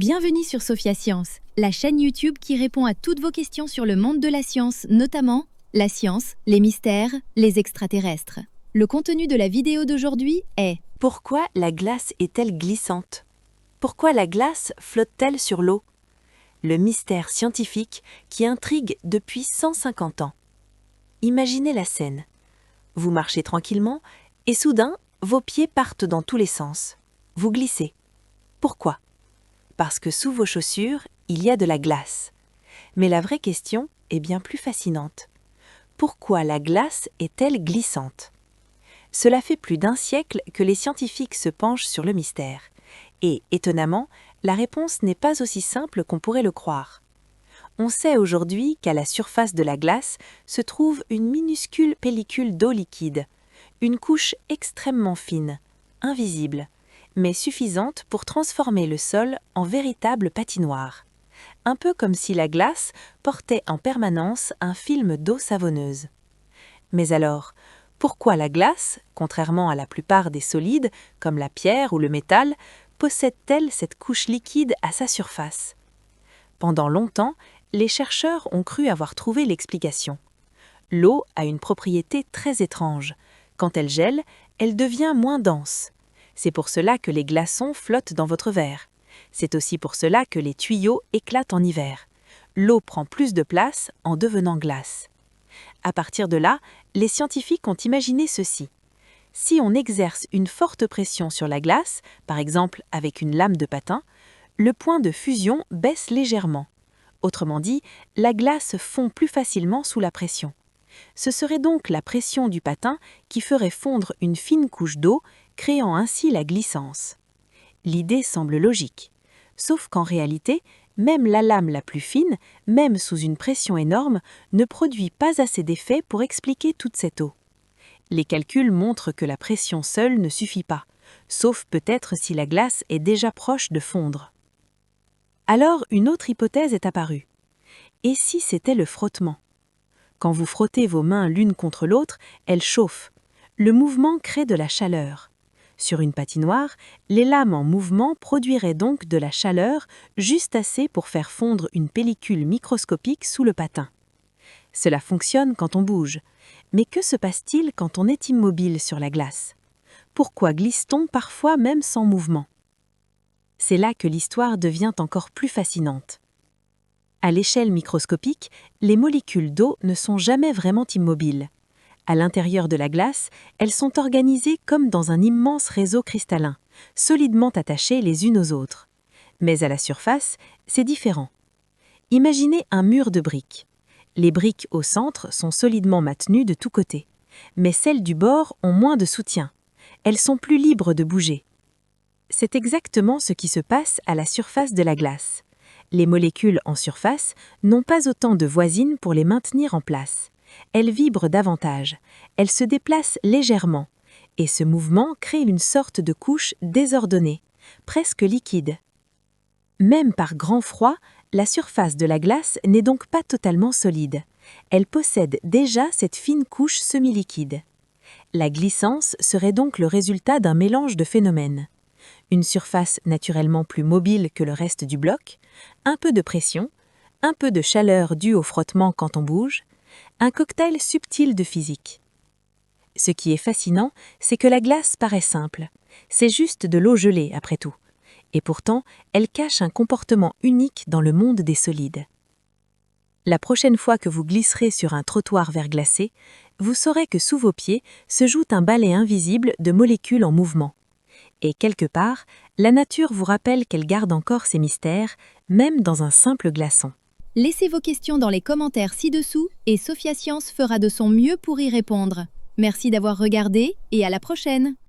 Bienvenue sur Sophia Science, la chaîne YouTube qui répond à toutes vos questions sur le monde de la science, notamment la science, les mystères, les extraterrestres. Le contenu de la vidéo d'aujourd'hui est: Pourquoi la glace est-elle glissante? Pourquoi la glace flotte-t-elle sur l'eau? Le mystère scientifique qui intrigue depuis 150 ans. Imaginez la scène. Vous marchez tranquillement et soudain, vos pieds partent dans tous les sens. Vous glissez. Pourquoi? Parce que sous vos chaussures, il y a de la glace. Mais la vraie question est bien plus fascinante. Pourquoi la glace est-elle glissante? Cela fait plus d'un siècle que les scientifiques se penchent sur le mystère. Et, étonnamment, la réponse n'est pas aussi simple qu'on pourrait le croire. On sait aujourd'hui qu'à la surface de la glace se trouve une minuscule pellicule d'eau liquide, une couche extrêmement fine, invisible, mais suffisante pour transformer le sol en véritable patinoire. Un peu comme si la glace portait en permanence un film d'eau savonneuse. Mais alors, pourquoi la glace, contrairement à la plupart des solides, comme la pierre ou le métal, possède-t-elle cette couche liquide à sa surface? Pendant longtemps, les chercheurs ont cru avoir trouvé l'explication. L'eau a une propriété très étrange. Quand elle gèle, elle devient moins dense. C'est pour cela que les glaçons flottent dans votre verre. C'est aussi pour cela que les tuyaux éclatent en hiver. L'eau prend plus de place en devenant glace. À partir de là, les scientifiques ont imaginé ceci. Si on exerce une forte pression sur la glace, par exemple avec une lame de patin, le point de fusion baisse légèrement. Autrement dit, la glace fond plus facilement sous la pression. Ce serait donc la pression du patin qui ferait fondre une fine couche d'eau, créant ainsi la glissance. L'idée semble logique. Sauf qu'en réalité, même la lame la plus fine, même sous une pression énorme, ne produit pas assez d'effet pour expliquer toute cette eau. Les calculs montrent que la pression seule ne suffit pas, sauf peut-être si la glace est déjà proche de fondre. Alors une autre hypothèse est apparue. Et si c'était le frottement? Quand vous frottez vos mains l'une contre l'autre, elles chauffent. Le mouvement crée de la chaleur. Sur une patinoire, les lames en mouvement produiraient donc de la chaleur juste assez pour faire fondre une pellicule microscopique sous le patin. Cela fonctionne quand on bouge. Mais que se passe-t-il quand on est immobile sur la glace? Pourquoi glisse-t-on parfois même sans mouvement? C'est là que l'histoire devient encore plus fascinante. À l'échelle microscopique, les molécules d'eau ne sont jamais vraiment immobiles. À l'intérieur de la glace, elles sont organisées comme dans un immense réseau cristallin, solidement attachées les unes aux autres. Mais à la surface, c'est différent. Imaginez un mur de briques. Les briques au centre sont solidement maintenues de tous côtés, mais celles du bord ont moins de soutien. Elles sont plus libres de bouger. C'est exactement ce qui se passe à la surface de la glace. Les molécules en surface n'ont pas autant de voisines pour les maintenir en place. Elles vibrent davantage, elles se déplacent légèrement, et ce mouvement crée une sorte de couche désordonnée, presque liquide. Même par grand froid, la surface de la glace n'est donc pas totalement solide. Elle possède déjà cette fine couche semi-liquide. La glissance serait donc le résultat d'un mélange de phénomènes. Une surface naturellement plus mobile que le reste du bloc, un peu de pression, un peu de chaleur due au frottement quand on bouge, un cocktail subtil de physique. Ce qui est fascinant, c'est que la glace paraît simple. C'est juste de l'eau gelée, après tout. Et pourtant, elle cache un comportement unique dans le monde des solides. La prochaine fois que vous glisserez sur un trottoir verglacé, vous saurez que sous vos pieds se joue un ballet invisible de molécules en mouvement. Et quelque part, la nature vous rappelle qu'elle garde encore ses mystères, même dans un simple glaçon. Laissez vos questions dans les commentaires ci-dessous et Sophia Science fera de son mieux pour y répondre. Merci d'avoir regardé et à la prochaine!